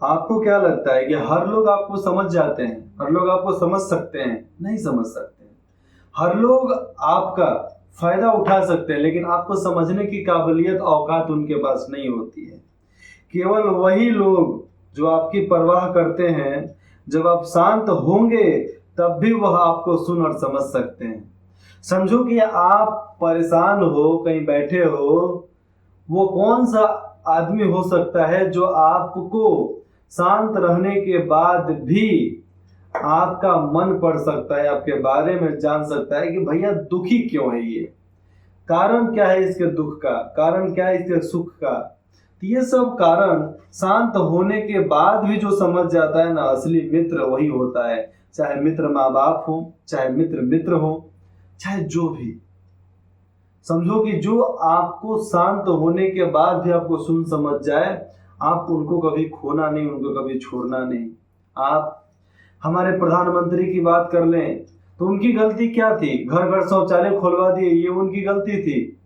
आपको क्या लगता है कि हर लोग आपको समझ जाते हैं, हर लोग आपको समझ सकते हैं? नहीं समझ सकते हैं। हर लोग आपका फायदा उठा सकते हैं, लेकिन आपको समझने की काबिलियत औकात उनके पास नहीं होती है। केवल वही लोग जो आपकी परवाह करते हैं, जब आप शांत होंगे तब भी वह आपको सुन और समझ सकते हैं। समझो कि आप परेशान हो, कहीं बैठे हो, वो कौन सा आदमी हो सकता है जो आपको शांत रहने के बाद भी आपका मन पढ़ सकता है, आपके बारे में जान सकता है कि भैया दुखी क्यों है, ये कारण क्या है, इसके दुख का कारण क्या है, इसके सुख का। तो ये सब कारण शांत होने के बाद भी जो समझ जाता है ना, असली मित्र वही होता है। चाहे मित्र माँ बाप हो, चाहे मित्र मित्र हो, चाहे जो भी। समझो कि जो आपको शांत होने के बाद भी आपको सुन समझ जाए, आप उनको कभी खोना नहीं, उनको कभी छोड़ना नहीं। आप हमारे प्रधानमंत्री की बात कर लें तो उनकी गलती क्या थी? घर घर शौचालय खुलवा दिए, ये उनकी गलती थी।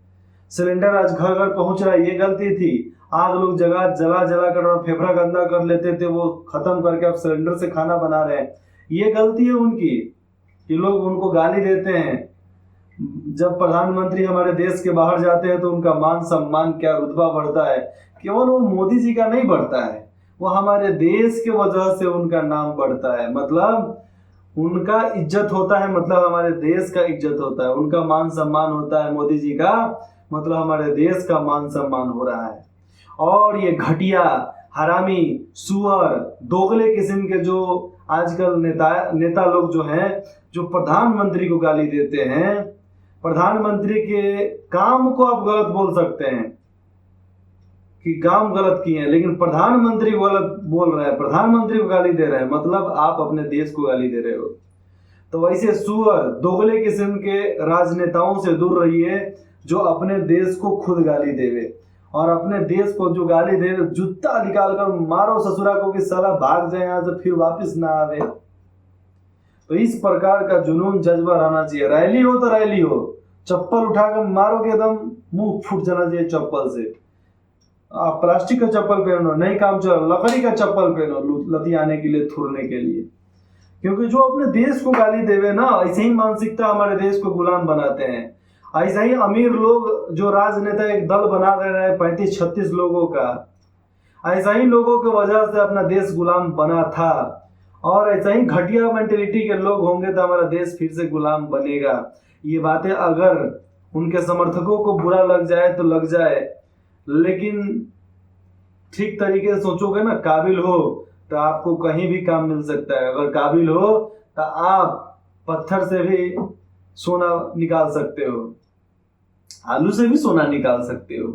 सिलेंडर आज घर घर पहुंच रहा है, ये गलती थी। आग लोग जगह जला जला कर और फेफड़ा गंदा कर लेते थे, वो खत्म करके अब सिलेंडर से खाना बना रहे हैं, ये गलती है उनकी कि लोग उनको गाली देते हैं। जब प्रधानमंत्री हमारे देश के बाहर जाते हैं तो उनका मान सम्मान क्या रुतबा बढ़ता है। केवल वो मोदी जी का नहीं बढ़ता है, वो हमारे देश के वजह से उनका नाम बढ़ता है। मतलब उनका इज्जत होता है, मतलब हमारे देश का इज्जत होता है। उनका मान सम्मान होता है मोदी जी का, मतलब हमारे देश का मान सम्मान हो रहा है। और ये घटिया, हरामी, सुअर, दोगले किस्म के जो आजकल नेता लोग जो हैं, जो प्रधानमंत्री को गाली देते हैं, प्रधानमंत्री के काम को आप गलत बोल सकते हैं कि काम गलत किए हैं, लेकिन प्रधानमंत्री गलत बोल रहे हैं, प्रधानमंत्री को गाली दे रहे हैं, मतलब आप अपने देश को गाली दे रहे हो। तो वैसे सुअर, दोगले किस्म के राजनेताओं से दूर रहिए जो अपने देश को खुद गाली देवे, और अपने देश को जो गाली देवे जूता निकाल कर मारो ससुरा को कि साला भाग जाए यहाँ से, फिर वापस ना आवे। तो इस प्रकार का जुनून जज्बा रहना चाहिए। रैली हो तो रैली हो, चप्पल उठाकर मारोगे एकदम मुंह फूट जाना चाहिए चप्पल से। आप प्लास्टिक का चप्पल पहनो, नहीं काम चल, लकड़ी का चप्पल पहनो लतियाने के लिए, थुरने के लिए। क्योंकि जो अपने देश को गाली देवे ना, ऐसे ही मानसिकता हमारे देश को गुलाम बनाते हैं। ऐसा ही अमीर लोग जो राजनेता एक दल बना दे रहे हैं 35-36 लोगों का, ऐसा ही लोगों की वजह से अपना देश गुलाम बना था। और ऐसा ही घटिया मेंटेलिटी के लोग होंगे तो हमारा देश फिर से गुलाम बनेगा। ये बातें अगर उनके समर्थकों को बुरा लग जाए तो लग जाए, लेकिन ठीक तरीके से सोचोगे ना, काबिल हो तो आपको कहीं भी काम मिल सकता है। अगर काबिल हो तो आप पत्थर से भी सोना निकाल सकते हो, आलू से भी सोना निकाल सकते हो।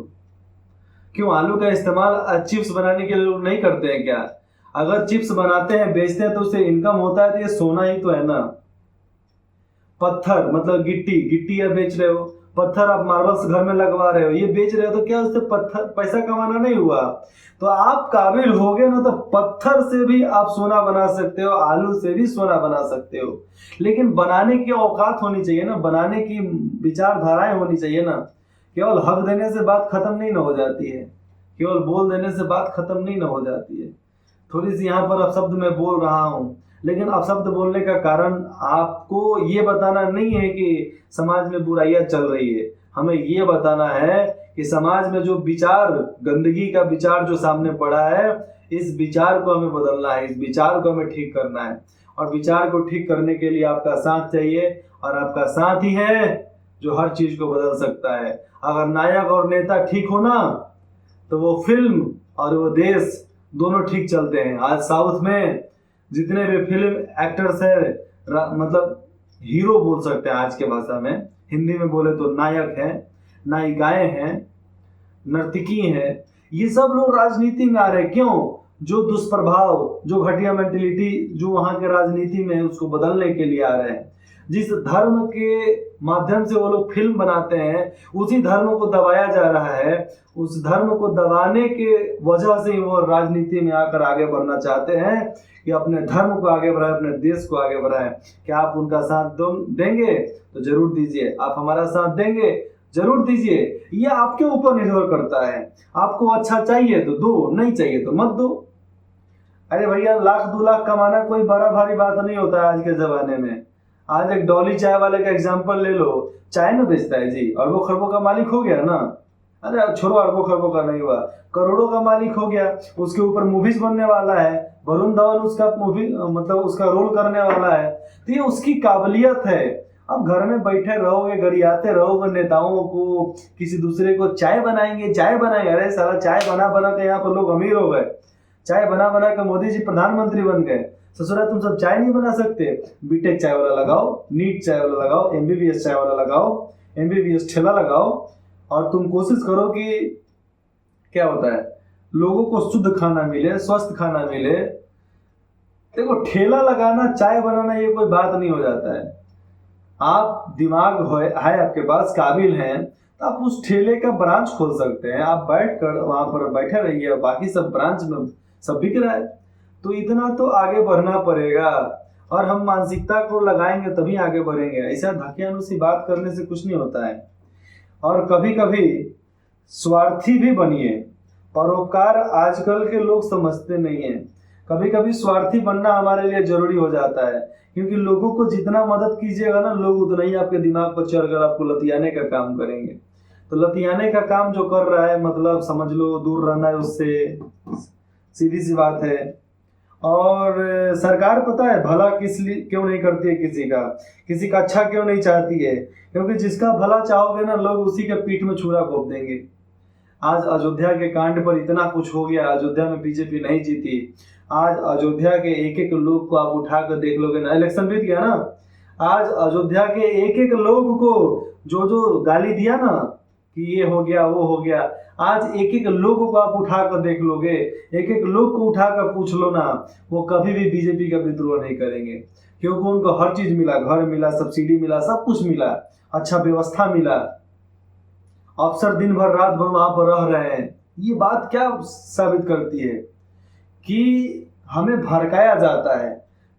क्यों? आलू का इस्तेमाल चिप्स बनाने के लिए लोग नहीं करते हैं क्या? अगर चिप्स बनाते हैं, बेचते हैं तो उससे इनकम होता है, तो ये सोना ही तो है ना। पत्थर मतलब गिट्टी आप बेच रहे हो, पत्थर आप मार्बल्स घर में लगवा रहे हो, ये बेच रहे हो, तो क्या उससे पत्थर पैसा कमाना नहीं हुआ? तो आप काबिल होगे ना तो पत्थर से भी आप सोना बना सकते हो, आलू से भी सोना बना सकते हो। लेकिन बनाने की औकात होनी चाहिए ना, बनाने की विचारधाराएं होनी चाहिए ना। केवल हक देने से बात खत्म नहीं ना हो जाती है, केवल बोल देने से बात खत्म नहीं ना हो जाती है। थोड़ी सी यहाँ पर अपशब्द मैं बोल रहा हूँ, लेकिन अपशब्द बोलने का कारण आपको ये बताना नहीं है कि समाज में बुराइयां चल रही है। हमें ये बताना है कि समाज में जो विचार, गंदगी का विचार जो सामने पड़ा है, इस विचार को हमें बदलना है, इस विचार को हमें ठीक करना है। और विचार को ठीक करने के लिए आपका साथ चाहिए, और आपका साथ ही है जो हर चीज को बदल सकता है। अगर नायक और नेता ठीक हो ना, तो वो फिल्म और वो देश दोनों ठीक चलते हैं। आज साउथ में जितने भी फिल्म एक्टर्स है, मतलब हीरो बोल सकते हैं आज के भाषा में, हिंदी में बोले तो नायक है, नायिकाएं हैं, नर्तकी हैं, ये सब लोग राजनीति में आ रहे हैं। क्यों? जो दुष्प्रभाव, जो घटिया मेंटेलिटी जो वहां के राजनीति में है, उसको बदलने के लिए आ रहे हैं। जिस धर्म के माध्यम से वो लोग फिल्म बनाते हैं, उसी धर्म को दबाया जा रहा है। उस धर्म को दबाने के वजह से ही वो राजनीति में आकर आगे बढ़ना चाहते हैं कि अपने धर्म को आगे बढ़ाए, अपने देश को आगे बढ़ाए। क्या आप उनका साथ देंगे? तो जरूर दीजिए। आप हमारा साथ देंगे? जरूर दीजिए। ये आपके ऊपर निर्भर करता है। आपको अच्छा चाहिए तो दो, नहीं चाहिए तो मत दो। अरे भैया, 1,00,000-2,00,000 कमाना कोई बड़ा भारी बात नहीं होता है आज के जमाने में। आज एक डॉली चाय वाले का एग्जांपल ले लो, चाय ना बेचता है जी, अरबों खरबों का मालिक हो गया ना। अरे छोड़ो, अरबों खरबों का नहीं हुआ, करोड़ों का मालिक हो गया। उसके ऊपर मूवीज बनने वाला है, वरुण धवन उसका मूवी मतलब उसका रोल करने वाला है। तो ये उसकी काबिलियत है। अब घर में बैठे रहोगे, गरियाते रहोगे नेताओं को, किसी दूसरे को चाय बनाएंगे चाय बनाएंगे। अरे साला, चाय बना बना के यहाँ पर लोग अमीर हो गए, चाय बना बना के मोदी जी प्रधानमंत्री बन गए। ससुरा तुम सब चाय नहीं बना सकते? बीटेक चाय वाला लगाओ, नीट चाय वाला लगाओ, एमबीबीएस चाय वाला लगाओ, एमबीबीएस ठेला लगाओ, और तुम कोशिश करो कि क्या होता है, लोगों को शुद्ध खाना मिले, स्वस्थ खाना मिले। देखो, ठेला लगाना, चाय बनाना ये कोई बात नहीं हो जाता है। आप दिमाग है आपके पास, काबिल हैं, तो आप उस ठेले का ब्रांच खोल सकते हैं। आप बैठ कर वहां पर बैठे रहिए, बाकी सब ब्रांच में सब बिक रहा है। तो इतना तो आगे बढ़ना पड़ेगा, और हम मानसिकता को लगाएंगे तभी आगे बढ़ेंगे। ऐसा धकियानुसी बात करने से कुछ नहीं होता है। और कभी कभी स्वार्थी भी बनिए। परोपकार आजकल के लोग समझते नहीं हैं। कभी कभी स्वार्थी बनना हमारे लिए जरूरी हो जाता है, क्योंकि लोगों को जितना मदद कीजिएगा ना, लोग उतना ही आपके दिमाग पर चढ़कर आपको लतियाने का काम करेंगे। तो लतियाने का काम जो कर रहा है, मतलब समझ लो दूर रहना है उससे, सीधी सी बात है। और सरकार पता है भला किस लिए क्यों नहीं करती है, किसी का अच्छा क्यों नहीं चाहती है? क्योंकि जिसका भला चाहोगे ना, लोग उसी के पीठ में छुरा घोंप देंगे। आज अयोध्या के कांड पर इतना कुछ हो गया, अयोध्या में बीजेपी नहीं जीती। आज अयोध्या के एक एक लोग को आप उठा कर देख लोगे ना, इलेक्शन बीत गया ना, आज अयोध्या के एक एक लोग को जो जो गाली दिया ना कि ये हो गया वो हो गया, आज एक एक लोगों को आप उठा कर देख लोगे, एक एक लोग को उठा कर पूछ लो ना, वो कभी भी बीजेपी का विद्रोह नहीं करेंगे। क्योंकि उनको हर चीज मिला, घर मिला, सब्सिडी मिला, सब कुछ मिला, अच्छा व्यवस्था मिला, अफसर दिन भर रात भर वहां पर रह रहे हैं। ये बात क्या साबित करती है? कि हमें भड़काया जाता है,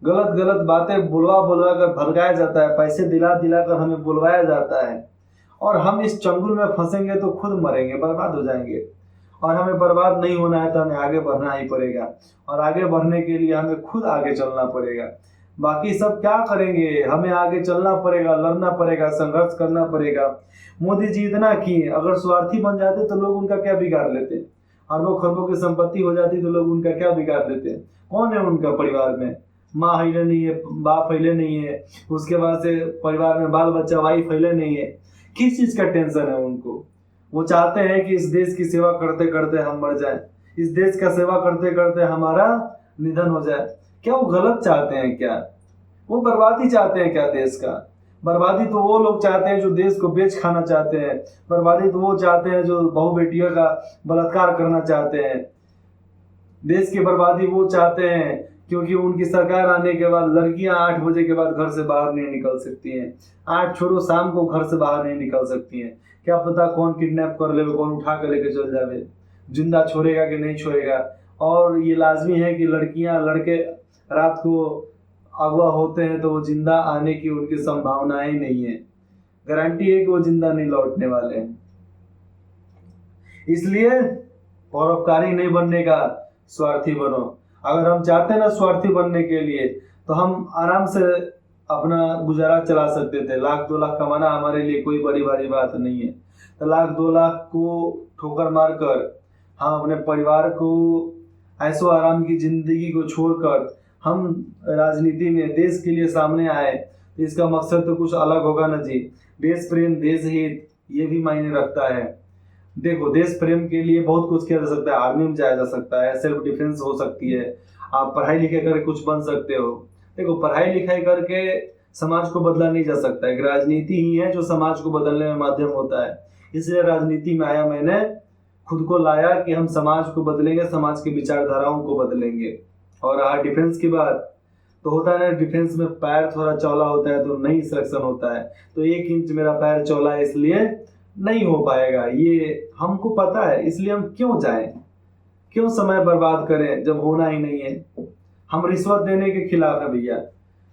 गलत गलत बातें बुलवा कर भड़काया जाता है, पैसे दिला दिला कर हमें बुलवाया जाता है, और हम इस चंगुल में फंसेंगे तो खुद मरेंगे, बर्बाद हो जाएंगे। और हमें बर्बाद नहीं होना है तो हमें आगे बढ़ना ही पड़ेगा, और आगे बढ़ने के लिए हमें खुद आगे चलना पड़ेगा। बाकी सब क्या करेंगे? हमें आगे चलना पड़ेगा, लड़ना पड़ेगा, संघर्ष करना पड़ेगा। मोदी जी इतना किए, अगर स्वार्थी बन जाते तो लोग उनका क्या बिगाड़ लेते? अरबों खरबों की संपत्ति हो जाती तो लोग उनका क्या बिगाड़ लेते? कौन है उनका परिवार में? माँ हिले नहीं है, बाप हिले नहीं है, उसके बाद से परिवार में बाल बच्चा वाइफ हिले नहीं है। किस चीज का टेंशन है उनको? वो चाहते हैं कि इस देश की सेवा करते करते हम मर जाएं, इस देश का सेवा करते करते हमारा निधन हो जाए। क्या वो गलत चाहते हैं? क्या वो बर्बादी चाहते हैं? क्या देश का बर्बादी तो वो लोग चाहते हैं जो देश को बेच खाना चाहते हैं। बर्बादी तो वो चाहते हैं जो बहु बेटियों का बलात्कार करना चाहते हैं। देश की बर्बादी वो चाहते हैं क्योंकि उनकी सरकार आने के बाद लड़कियां 8 बजे के बाद घर से बाहर नहीं निकल सकती हैं। 8 छोड़ो, शाम को घर से बाहर नहीं निकल सकती हैं। क्या पता कौन किडनैप कर ले, कौन उठा कर लेके चल जावे, जिंदा छोड़ेगा कि नहीं छोड़ेगा। और ये लाजमी है कि लड़कियां लड़के रात को अगवा होते हैं तो वो जिंदा आने की उनकी संभावनाएं नहीं है, गारंटी है कि वो जिंदा नहीं लौटने वाले हैं। इसलिए परोपकारी नहीं बनने का, स्वार्थी बनो। अगर हम चाहते हैं ना स्वार्थी बनने के लिए, तो हम आराम से अपना गुजारा चला सकते थे। 1,00,000-2,00,000 कमाना हमारे लिए कोई बड़ी भारी बात नहीं है। तो 1,00,000-2,00,000 को ठोकर मारकर हम अपने परिवार को ऐसो आराम की जिंदगी को छोड़कर हम राजनीति में देश के लिए सामने आए, तो इसका मकसद तो कुछ अलग होगा ना जी। देश प्रेम, देश हित, ये भी मायने रखता है। देखो, देश प्रेम के लिए बहुत कुछ किया जा सकता है। आर्मी में जाया जा सकता है, सेल्फ डिफेंस हो सकती है, आप पढ़ाई लिखाई करके कुछ बन सकते हो। देखो, पढ़ाई लिखाई करके समाज को बदला नहीं जा सकता है। राजनीति ही है जो समाज को बदलने में माध्यम होता है। इसलिए राजनीति में आया, मैंने खुद को लाया कि हम समाज को बदलेंगे, समाज की विचारधाराओं को बदलेंगे। और डिफेंस की बात तो होता है ना, डिफेंस में पैर थोड़ा चौड़ा होता है तो नहीं सिलेक्शन होता है। तो 1 इंच मेरा पैर चौड़ा है, इसलिए नहीं हो पाएगा। ये हमको पता है, इसलिए हम क्यों जाएं, क्यों समय बर्बाद करें जब होना ही नहीं है। हम रिश्वत देने के खिलाफ है भैया।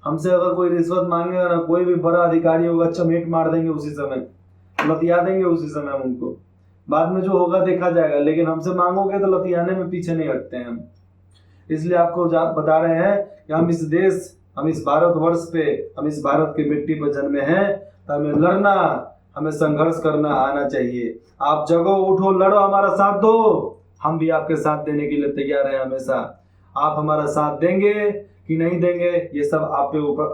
हमसे अगर कोई रिश्वत मांगेगा ना, कोई भी बड़ा अधिकारी होगा, चमेट मार देंगे उसी समय, लतिया देंगे उसी समय हम उनको। बाद में जो होगा देखा जाएगा, लेकिन हमसे मांगोगे तो लतियाने में पीछे नहीं हटते हैं हम। इसलिए आपको बता रहे हैं कि हम इस देश, हम इस भारतवर्ष पे, हम इस भारत की मिट्टी पर जन्मे हैं, तो हमें लड़ना, हमें संघर्ष करना आना चाहिए। आप जगो, उठो, लड़ो, हमारा साथ दो, हम भी आपके साथ देने के लिए तैयार हैं हमेशा। आप हमारा साथ देंगे कि नहीं देंगे, ये सब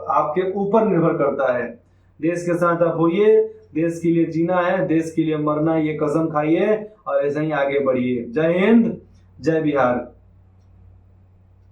आपके ऊपर निर्भर करता है। देश के साथ आप होइए, देश के लिए जीना है, देश के लिए मरना है, ये कसम खाइए और ऐसे ही आगे बढ़िए। जय हिंद, जय बिहार।